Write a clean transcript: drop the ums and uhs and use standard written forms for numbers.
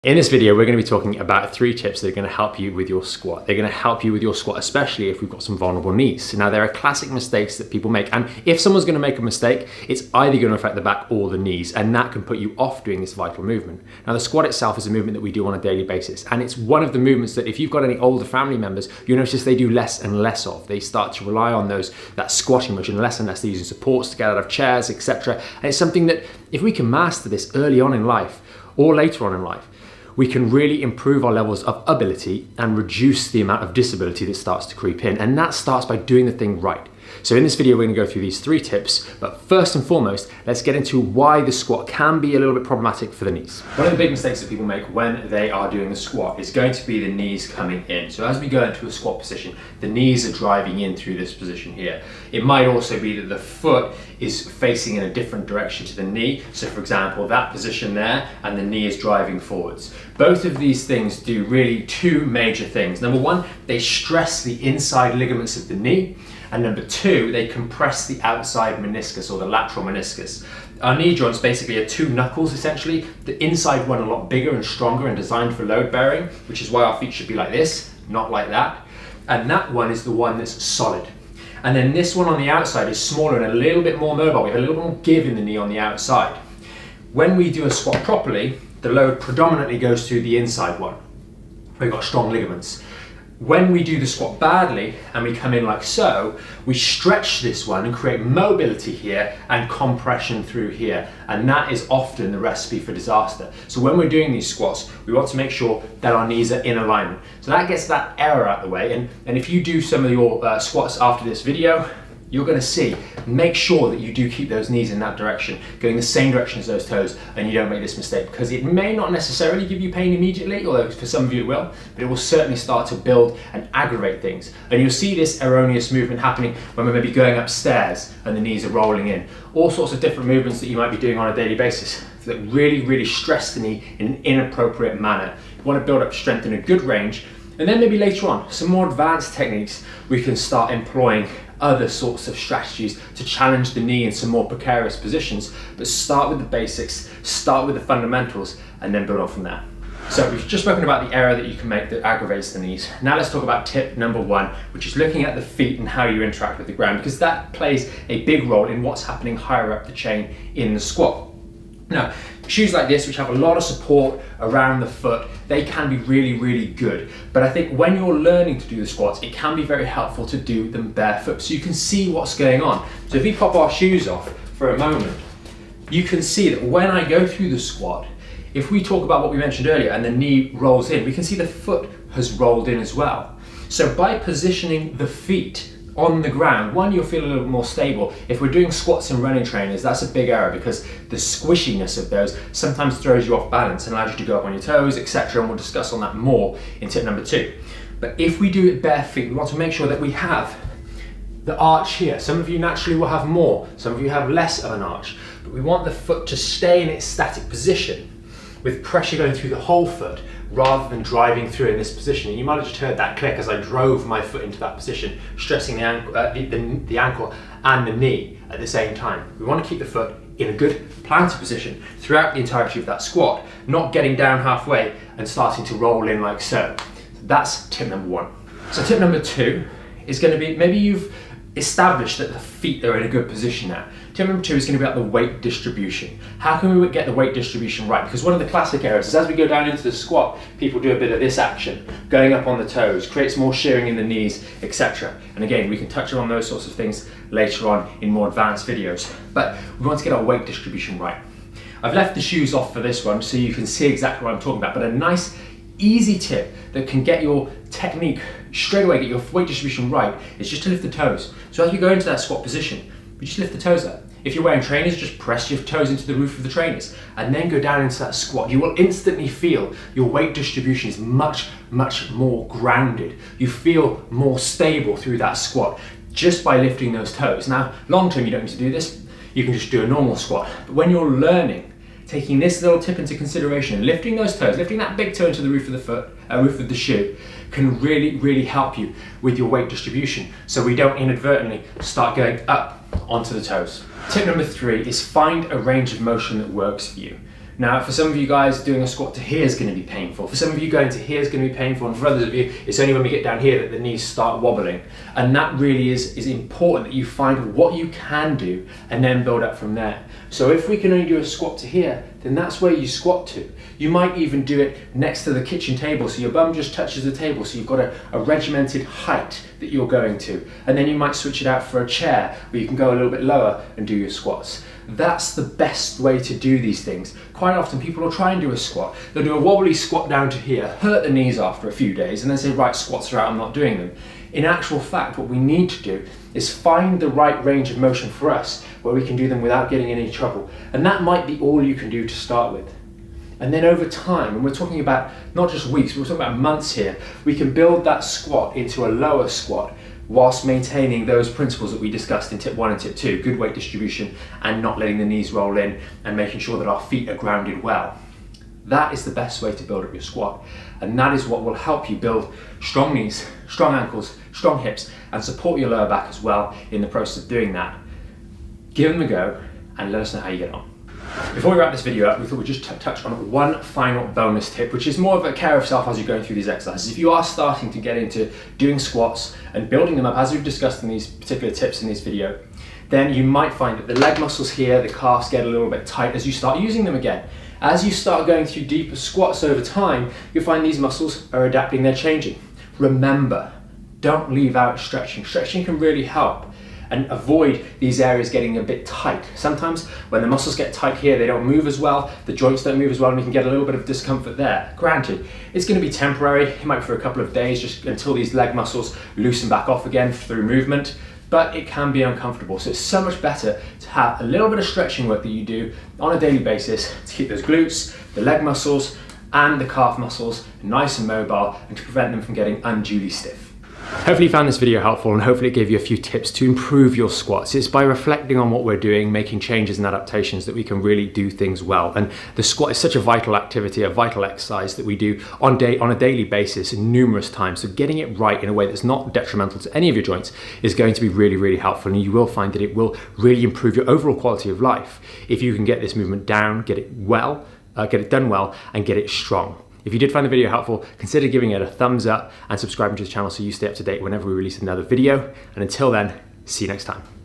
In this video, we're going to be talking about 3 tips that are going to help you with your squat. They're going to help you with your squat, especially if we've got some vulnerable knees. Now, there are classic mistakes that people make, and if someone's going to make a mistake, it's either going to affect the back or the knees, and that can put you off doing this vital movement. Now, the squat itself is a movement that we do on a daily basis, and it's one of the movements that if you've got any older family members, you'll notice they do less and less of. They start to rely on that squatting motion less and less. They're using supports to get out of chairs, etc. And it's something that if we can master this early on in life or later on in life, we can really improve our levels of ability and reduce the amount of disability that starts to creep in. And that starts by doing the thing right. So in this video, we're going to go through these 3 tips, but first and foremost, let's get into why the squat can be a little bit problematic for the knees. One of the big mistakes that people make when they are doing the squat is going to be the knees coming in. So as we go into a squat position, the knees are driving in through this position here. It might also be that the foot is facing in a different direction to the knee. So for example, that position there, and the knee is driving forwards. Both of these things do really 2 major things. Number 1, they stress the inside ligaments of the knee. And number 2, they compress the outside meniscus or the lateral meniscus. Our knee joints basically are 2 knuckles essentially. The inside one a lot bigger and stronger and designed for load bearing, which is why our feet should be like this, not like that. And that one is the one that's solid. And then this one on the outside is smaller and a little bit more mobile. We have a little bit more give in the knee on the outside. When we do a squat properly, the load predominantly goes to the inside one. We've got strong ligaments. When we do the squat badly and we come in like so, we stretch this one and create mobility here and compression through here. And that is often the recipe for disaster. So when we're doing these squats, we want to make sure that our knees are in alignment. So that gets that error out of the way. And if you do some of your squats after this video, you're going to see, make sure that you do keep those knees in that direction, going the same direction as those toes, and you don't make this mistake, because it may not necessarily give you pain immediately, although for some of you it will, but it will certainly start to build and aggravate things. And you'll see this erroneous movement happening when we're maybe going upstairs and the knees are rolling in. All sorts of different movements that you might be doing on a daily basis that really stress the knee in an inappropriate manner. You want to build up strength in a good range, and then maybe later on, some more advanced techniques, we can start employing other sorts of strategies to challenge the knee in some more precarious positions, but start with the basics, start with the fundamentals, and then build on from there. So we've just spoken about the error that you can make that aggravates the knees. Now let's talk about tip number 1, which is looking at the feet and how you interact with the ground, because that plays a big role in what's happening higher up the chain in the squat. Now, shoes like this, which have a lot of support around the foot, they can be really good. But I think when you're learning to do the squats, it can be very helpful to do them barefoot so you can see what's going on. So if we pop our shoes off for a moment, you can see that when I go through the squat, if we talk about what we mentioned earlier and the knee rolls in, we can see the foot has rolled in as well. So by positioning the feet on the ground, 1, you'll feel a little bit more stable. If we're doing squats and running trainers, that's a big error because the squishiness of those sometimes throws you off balance and allows you to go up on your toes, etc. And we'll discuss on that more in tip number 2. But if we do it bare feet, we want to make sure that we have the arch here. Some of you naturally will have more, some of you have less of an arch, but we want the foot to stay in its static position with pressure going through the whole foot rather than driving through in this position. And you might have just heard that click as I drove my foot into that position, stressing the ankle and the knee at the same time. We want to keep the foot in a good plantar position throughout the entirety of that squat, not getting down halfway and starting to roll in like so. That's tip number 1. So tip number 2 is going to be, maybe you've established that the feet are in a good position now. Tip number 2 is going to be about the weight distribution. How can we get the weight distribution right? Because one of the classic errors is as we go down into the squat, people do a bit of this action, going up on the toes, creates more shearing in the knees, etc. And again, we can touch on those sorts of things later on in more advanced videos. But we want to get our weight distribution right. I've left the shoes off for this one so you can see exactly what I'm talking about, but a nice easy tip that can get your technique straight away, get your weight distribution right, is just to lift the toes. So as we go into that squat position, we just lift the toes up. If you're wearing trainers, just press your toes into the roof of the trainers and then go down into that squat. You will instantly feel your weight distribution is much more grounded. You feel more stable through that squat just by lifting those toes. Now, long term, you don't need to do this. You can just do a normal squat. But when you're learning, taking this little tip into consideration, lifting those toes, lifting that big toe into the roof of the foot, roof of the shoe, can really help you with your weight distribution so we don't inadvertently start going up onto the toes. Tip number 3 is find a range of motion that works for you. Now, for some of you guys, doing a squat to here is going to be painful. For some of you, going to here is going to be painful. And for others of you, it's only when we get down here that the knees start wobbling. And that really is important that you find what you can do and then build up from there. So if we can only do a squat to here, then that's where you squat to. You might even do it next to the kitchen table, so your bum just touches the table, so you've got a regimented height that you're going to. And then you might switch it out for a chair where you can go a little bit lower and do your squats. That's the best way to do these things. Quite often people will try and do a squat. They'll do a wobbly squat down to here, hurt the knees after a few days, and then say, right, squats are out, I'm not doing them. In actual fact, what we need to do is find the right range of motion for us where we can do them without getting in any trouble. And that might be all you can do to start with. And then over time, and we're talking about not just weeks, we're talking about months here, we can build that squat into a lower squat whilst maintaining those principles that we discussed in tip 1 and tip 2, good weight distribution and not letting the knees roll in and making sure that our feet are grounded well. That is the best way to build up your squat. And that is what will help you build strong knees, strong ankles, strong hips, and support your lower back as well in the process of doing that. Give them a go and let us know how you get on. Before we wrap this video up, we thought we'd just touch on one final bonus tip, which is more of a care of self as you're going through these exercises. If you are starting to get into doing squats and building them up, as we've discussed in these particular tips in this video, then you might find that the leg muscles here, the calves get a little bit tight as you start using them again. As you start going through deeper squats over time, you'll find these muscles are adapting, they're changing. Remember, don't leave out stretching. Stretching can really help and avoid these areas getting a bit tight. Sometimes when the muscles get tight here, they don't move as well, the joints don't move as well, and you can get a little bit of discomfort there. Granted, it's going to be temporary, it might be for a couple of days, just until these leg muscles loosen back off again through movement, but it can be uncomfortable. So it's so much better to have a little bit of stretching work that you do on a daily basis to keep those glutes, the leg muscles, and the calf muscles nice and mobile and to prevent them from getting unduly stiff. Hopefully you found this video helpful and hopefully it gave you a few tips to improve your squats. It's by reflecting on what we're doing, making changes and adaptations that we can really do things well. And the squat is such a vital activity, a vital exercise that we do on a daily basis numerous times. So getting it right in a way that's not detrimental to any of your joints is going to be really, really helpful. And you will find that it will really improve your overall quality of life if you can get this movement down, get it well, get it done well, and get it strong. If you did find the video helpful, consider giving it a thumbs up and subscribing to the channel so you stay up to date whenever we release another video. And until then, see you next time.